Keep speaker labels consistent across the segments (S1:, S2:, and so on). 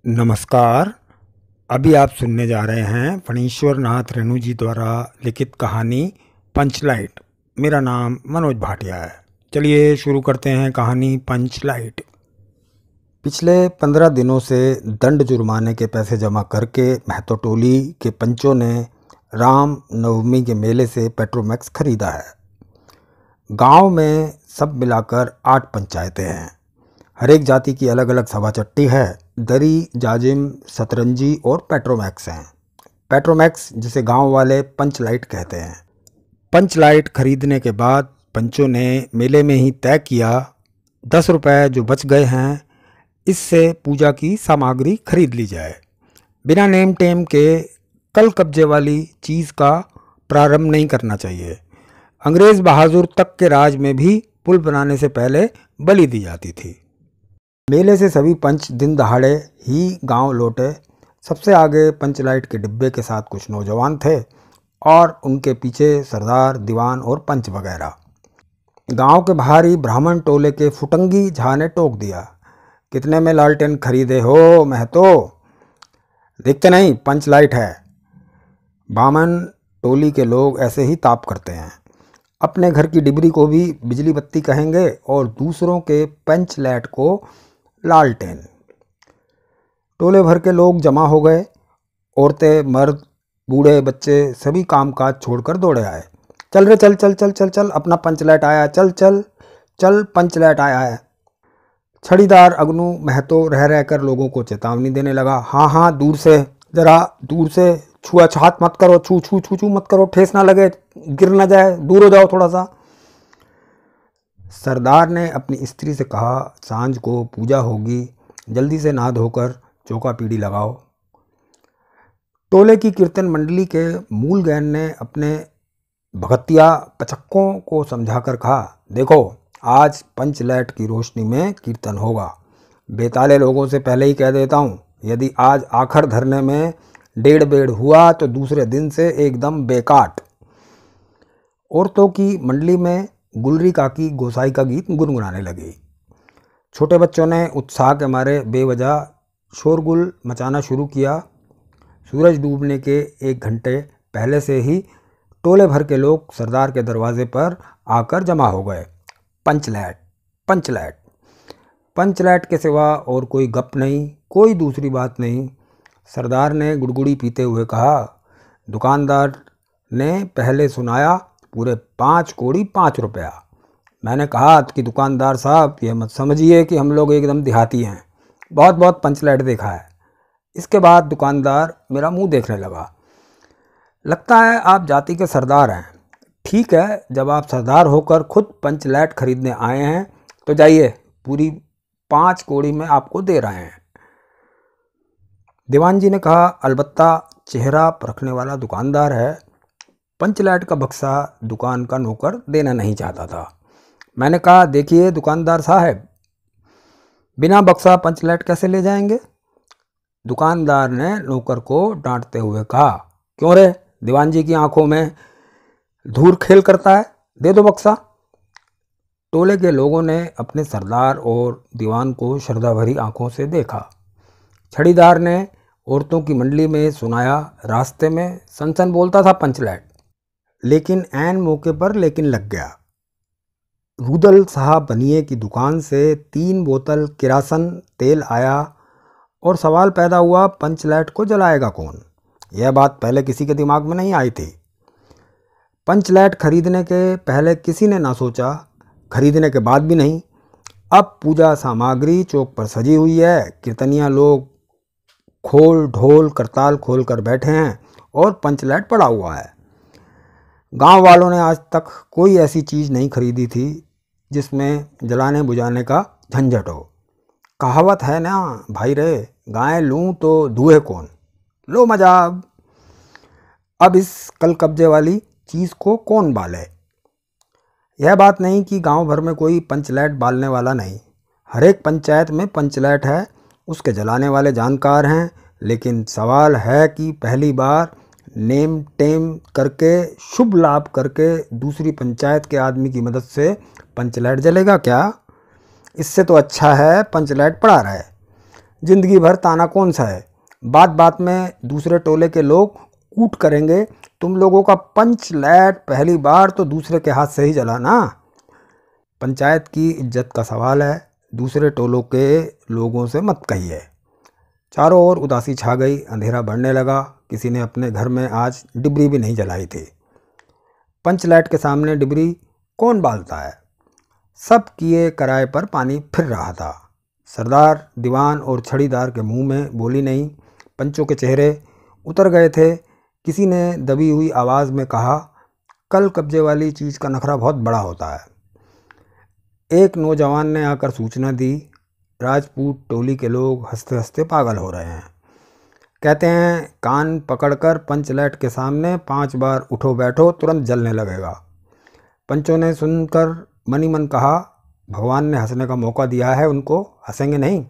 S1: नमस्कार। अभी आप सुनने जा रहे हैं फणीश्वर नाथ रेणु जी द्वारा लिखित कहानी पंचलाइट। मेरा नाम मनोज भाटिया है। चलिए शुरू करते हैं कहानी पंचलाइट। पिछले 15 दिनों से दंड जुर्माने के पैसे जमा करके महतो टोली के पंचों ने राम नवमी के मेले से पेट्रोमैक्स खरीदा है। गांव में सब मिलाकर 8 पंचायतें हैं। हर एक जाति की अलग अलग सभा चट्टी है। दरी, जाजिम, सतरंजी और पेट्रोमैक्स हैं। पेट्रोमैक्स जिसे गांव वाले पंचलाइट कहते हैं। पंचलाइट खरीदने के बाद पंचों ने मेले में ही तय किया 10 रुपये जो बच गए हैं इससे पूजा की सामग्री खरीद ली जाए। बिना नेम टेम के कल कब्जे वाली चीज़ का प्रारंभ नहीं करना चाहिए। अंग्रेज़ बहादुर तक के राज में भी पुल बनाने से पहले बलि दी जाती थी। मेले से सभी पंच दिन दहाड़े ही गांव लौटे। सबसे आगे पंचलाइट के डिब्बे के साथ कुछ नौजवान थे और उनके पीछे सरदार, दीवान और पंच वगैरह। गांव के बाहर ही ब्राह्मण टोले के फुटंगी झा ने टोक दिया, कितने में लालटेन खरीदे हो महतो? देखते नहीं पंचलाइट है। बामन टोली के लोग ऐसे ही ताप करते हैं। अपने घर की डिबरी को भी बिजली बत्ती कहेंगे और दूसरों के पंचलाइट को लालटेन। टोले भर के लोग जमा हो गए। औरतें, मर्द, बूढ़े, बच्चे सभी कामकाज छोड़कर दौड़े आए। चल रे चल चल चल चल चल, अपना पंचलाइट आया, चल चल चल पंचलाइट आया है। छड़ीदार अग्नू महतो रह रहकर लोगों को चेतावनी देने लगा, हाँ हाँ दूर से, जरा दूर से, छुआछूत मत करो, छू छू छू छू मत करो, ठेस ना लगे, गिर ना जाए, दूर हो जाओ थोड़ा सा। सरदार ने अपनी स्त्री से कहा, सांझ को पूजा होगी, जल्दी से नहा धोकर चौका पीढ़ी लगाओ। टोले की कीर्तन मंडली के मूल गैन ने अपने भगतिया पचक्कों को समझाकर कहा, देखो आज पंचलाइट की रोशनी में कीर्तन होगा। बेताले लोगों से पहले ही कह देता हूँ, यदि आज आखिर धरने में डेढ़ बेड़ हुआ तो दूसरे दिन से एकदम बेकाट। औरतों की मंडली में गुलरी काकी गोसाई का गीत गुनगुनाने लगी। छोटे बच्चों ने उत्साह के मारे बेवजह शोरगुल मचाना शुरू किया। सूरज डूबने के 1 घंटे पहले से ही टोले भर के लोग सरदार के दरवाजे पर आकर जमा हो गए। पंचलाइट पंचलाइट पंचलाइट के सिवा और कोई गप नहीं, कोई दूसरी बात नहीं। सरदार ने गुड़गुड़ी पीते हुए कहा, दुकानदार ने पहले सुनाया पूरे 5 कौड़ी 5 रुपया। मैंने कहा कि दुकानदार साहब ये मत समझिए कि हम लोग एकदम देहाती हैं, बहुत बहुत पंचलाइट देखा है। इसके बाद दुकानदार मेरा मुंह देखने लगा, लगता है आप जाति के सरदार हैं। ठीक है, जब आप सरदार होकर खुद पंचलाइट खरीदने आए हैं तो जाइए, पूरी 5 कौड़ी में आपको दे रहे हैं। दीवान जी ने कहा, अलबत्ता चेहरा परखने वाला दुकानदार है। पंचलाइट का बक्सा दुकान का नौकर देना नहीं चाहता था। मैंने कहा, देखिए दुकानदार साहब, बिना बक्सा पंचलाइट कैसे ले जाएंगे? दुकानदार ने नौकर को डांटते हुए कहा, क्यों रे, दीवान जी की आंखों में धूल खेल करता है, दे दो बक्सा। टोले के लोगों ने अपने सरदार और दीवान को श्रद्धा भरी आंखों से देखा। छड़ीदार ने औरतों की मंडली में सुनाया, रास्ते में सनसन बोलता था पंचलाइट, लेकिन ऐन मौके पर लेकिन लग गया। रुदल साहब बनिए की दुकान से 3 बोतल किरासन तेल आया और सवाल पैदा हुआ, पंचलाइट को जलाएगा कौन? यह बात पहले किसी के दिमाग में नहीं आई थी। पंचलाइट खरीदने के पहले किसी ने ना सोचा, खरीदने के बाद भी नहीं। अब पूजा सामग्री चौक पर सजी हुई है। कीर्तनिया लोग खोल ढोल करताल खोल कर बैठे हैं और पंचलाइट पड़ा हुआ है। गांव वालों ने आज तक कोई ऐसी चीज़ नहीं खरीदी थी जिसमें जलाने बुझाने का झंझट हो। कहावत है ना भाई रे, गाय लूँ तो धुए कौन, लो मजा। अब इस कल कब्जे वाली चीज़ को कौन बाले? यह बात नहीं कि गांव भर में कोई पंचलाइट बालने वाला नहीं। हर एक पंचायत में पंचलाइट है, उसके जलाने वाले जानकार हैं। लेकिन सवाल है कि पहली बार नेम टेम करके, शुभ लाभ करके दूसरी पंचायत के आदमी की मदद से पंचलाइट जलेगा क्या? इससे तो अच्छा है पंचलाइट पड़ा रहे। जिंदगी भर ताना कौन सा है, बात बात में दूसरे टोले के लोग कूट करेंगे। तुम लोगों का पंच लैट पहली बार तो दूसरे के हाथ से ही जला ना। पंचायत की इज्जत का सवाल है, दूसरे टोलों के लोगों से मत कहिए। चारों ओर उदासी छा गई, अंधेरा बढ़ने लगा। किसी ने अपने घर में आज डिबरी भी नहीं जलाई थी। पंच लाइट के सामने डिबरी कौन बालता है। सब किए किराए पर पानी फिर रहा था। सरदार, दीवान और छड़ीदार के मुंह में बोली नहीं। पंचों के चेहरे उतर गए थे। किसी ने दबी हुई आवाज़ में कहा, कल कब्जे वाली चीज़ का नखरा बहुत बड़ा होता है। एक नौजवान ने आकर सूचना दी, राजपूत टोली के लोग हंसते हंसते पागल हो रहे हैं। कहते हैं कान पकड़कर पंच लाइट के सामने 5 बार उठो बैठो, तुरंत जलने लगेगा। पंचों ने सुनकर मनी मन कहा, भगवान ने हंसने का मौका दिया है, उनको हंसेंगे नहीं।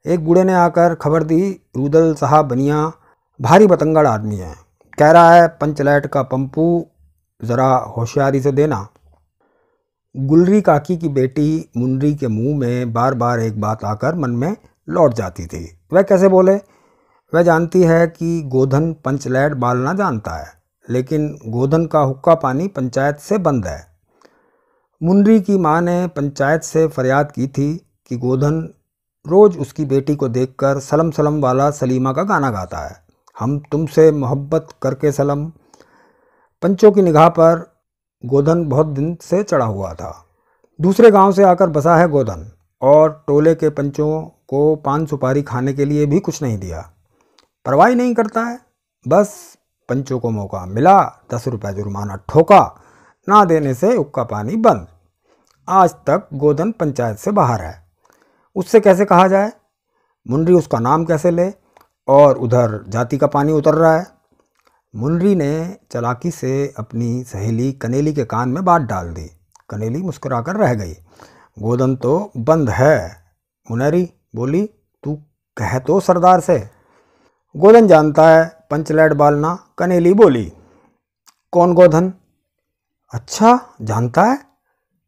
S1: एक बूढ़े ने आकर खबर दी, रूदल साहब बनिया भारी बतंगड़ आदमी है, कह रहा है पंच लाइट का पंपू ज़रा होशियारी से देना। गुलरी काकी की बेटी मुंडरी के मुंह में बार बार एक बात आकर मन में लौट जाती थी। वह कैसे बोले? वह जानती है कि गोधन पंच लाइट बालना जानता है, लेकिन गोधन का हुक्का पानी पंचायत से बंद है। मुंडरी की माँ ने पंचायत से फरियाद की थी कि गोधन रोज़ उसकी बेटी को देखकर सलम सलम वाला सलीमा का गाना गाता है, हम तुमसे मोहब्बत करके सलम। पंचों की निगाह पर गोधन बहुत दिन से चढ़ा हुआ था। दूसरे गांव से आकर बसा है गोधन, और टोले के पंचों को पान सुपारी खाने के लिए भी कुछ नहीं दिया। परवाह नहीं करता है। बस पंचों को मौका मिला, 10 रुपये जुर्माना ठोका, ना देने से हुक्का पानी बंद। आज तक गोधन पंचायत से बाहर है। उससे कैसे कहा जाए? मुंडरी उसका नाम कैसे ले? और उधर जाति का पानी उतर रहा है। मुंडरी ने चालाकी से अपनी सहेली कनेली के कान में बात डाल दी। कनेली मुस्कुराकर रह गई। गोधन तो बंद है। मुनहरी बोली, तू कह तो सरदार से। गोधन जानता है पंच लाइट बालना। कनेली बोली, कौन गोधन? अच्छा, जानता है,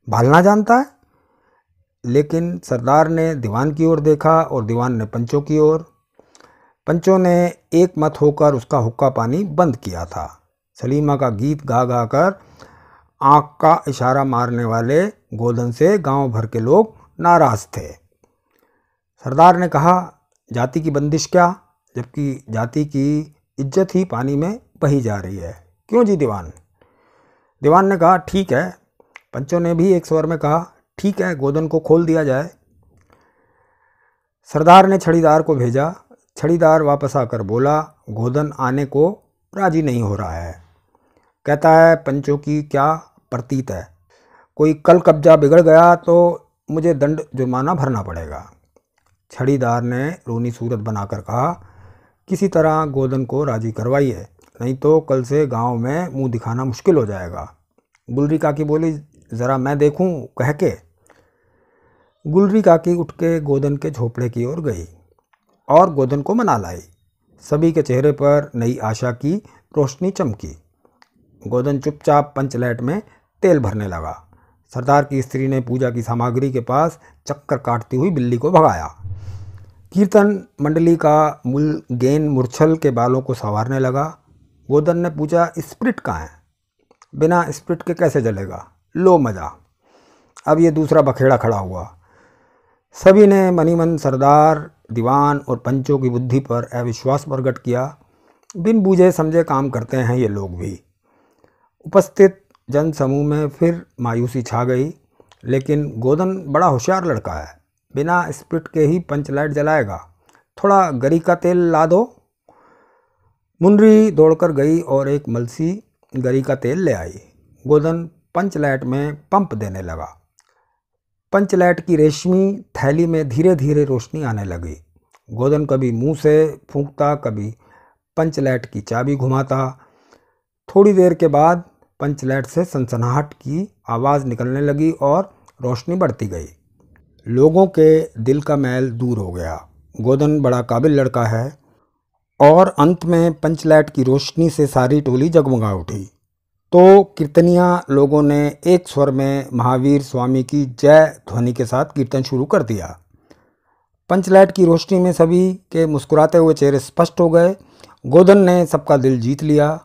S1: बालना जानता है। लेकिन सरदार ने दीवान की ओर देखा और दीवान ने पंचों की ओर। पंचों ने एक मत होकर उसका हुक्का पानी बंद किया था। सलीमा का गीत गा गा कर आँख का इशारा मारने वाले गोधन से गांव भर के लोग नाराज थे। सरदार ने कहा, जाति की बंदिश क्या, जबकि जाति की इज्जत ही पानी में बही जा रही है। क्यों जी दीवान? दीवान ने कहा, ठीक है। पंचों ने भी एक स्वर में कहा, ठीक है, गोधन को खोल दिया जाए। सरदार ने छड़ीदार को भेजा। छड़ीदार वापस आकर बोला, गोधन आने को राजी नहीं हो रहा है। कहता है पंचों की क्या प्रतीत है, कोई कल कब्जा बिगड़ गया तो मुझे दंड जुर्माना भरना पड़ेगा। छड़ीदार ने रोनी सूरत बनाकर कहा, किसी तरह गोधन को राजी करवाइए, नहीं तो कल से गांव में मुंह दिखाना मुश्किल हो जाएगा। गुलरी काकी बोली, ज़रा मैं देखूं कह के। गुलरी काकी उठ के गोधन के झोपड़े की ओर गई और गोधन को मना लाई। सभी के चेहरे पर नई आशा की रोशनी चमकी। गोधन चुपचाप पंच लाइट में तेल भरने लगा। सरदार की स्त्री ने पूजा की सामग्री के पास चक्कर काटती हुई बिल्ली को भगाया। कीर्तन मंडली का मुलगेन मुरछल के बालों को संवारने लगा। गोधन ने पूछा, स्प्रिट कहाँ है? बिना स्प्रिट के कैसे जलेगा? लो मज़ा। अब ये दूसरा बखेड़ा खड़ा हुआ। सभी ने मनी मन सरदार, दीवान और पंचों की बुद्धि पर अविश्वास प्रकट किया। बिन बूझे समझे काम करते हैं ये लोग भी। उपस्थित जन समूह में फिर मायूसी छा गई। लेकिन गोधन बड़ा होशियार लड़का है, बिना स्प्रिट के ही पंच लाइट जलाएगा। थोड़ा गरी का तेल ला दो। मुंडरी दौड़कर गई और एक मलसी गरी का तेल ले आई। गोधन पंच लाइट में पंप देने लगा। पंच लाइट की रेशमी थैली में धीरे धीरे रोशनी आने लगी। गोधन कभी मुंह से फूंकता, कभी पंच लाइट की चाबी घुमाता। थोड़ी देर के बाद पंच लाइट से सनसनाहट की आवाज़ निकलने लगी और रोशनी बढ़ती गई। लोगों के दिल का मैल दूर हो गया। गोधन बड़ा काबिल लड़का है। और अंत में पंच लाइट की रोशनी से सारी टोली जगमगा उठी। तो कीर्तनिया लोगों ने एक स्वर में महावीर स्वामी की जय ध्वनि के साथ कीर्तन शुरू कर दिया। पंचलाइट की रोशनी में सभी के मुस्कुराते हुए चेहरे स्पष्ट हो गए। गोदन ने सबका दिल जीत लिया।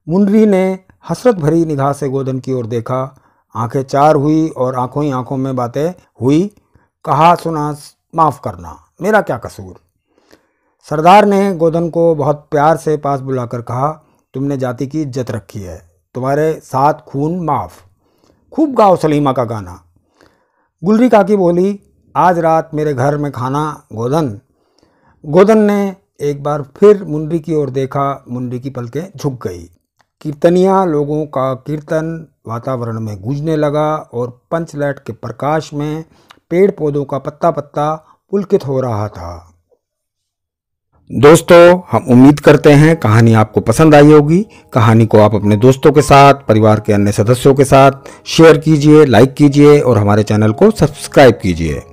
S1: मुंडरी ने हसरत भरी निगाह से गोदन की ओर देखा। आंखें चार हुई और आंखों ही आंखों में बातें हुई। कहा सुना माफ़ करना, मेरा क्या कसूर। सरदार ने गोदन को बहुत प्यार से पास बुलाकर कहा, तुमने जाति की इज्जत रखी है, तुम्हारे साथ खून माफ़। खूब गाओ सलीमा का गाना। गुलरी काकी बोली, आज रात मेरे घर में खाना गोदन। गोदन ने एक बार फिर मुंडरी की ओर देखा। मुंडरी की पलकें झुक गई। कीर्तनिया लोगों का कीर्तन वातावरण में गूंजने लगा और पंचलाइट के प्रकाश में पेड़ पौधों का पत्ता पत्ता पुलकित हो रहा था। दोस्तों, हम उम्मीद करते हैं कहानी आपको पसंद आई होगी। कहानी को आप अपने दोस्तों के साथ, परिवार के अन्य सदस्यों के साथ शेयर कीजिए, लाइक कीजिए और हमारे चैनल को सब्सक्राइब कीजिए।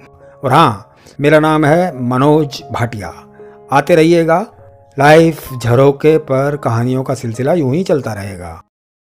S1: और हाँ, मेरा नाम है मनोज भाटिया। आते रहिएगा। लाइफ झरोके पर कहानियों का सिलसिला यूं ही चलता रहेगा।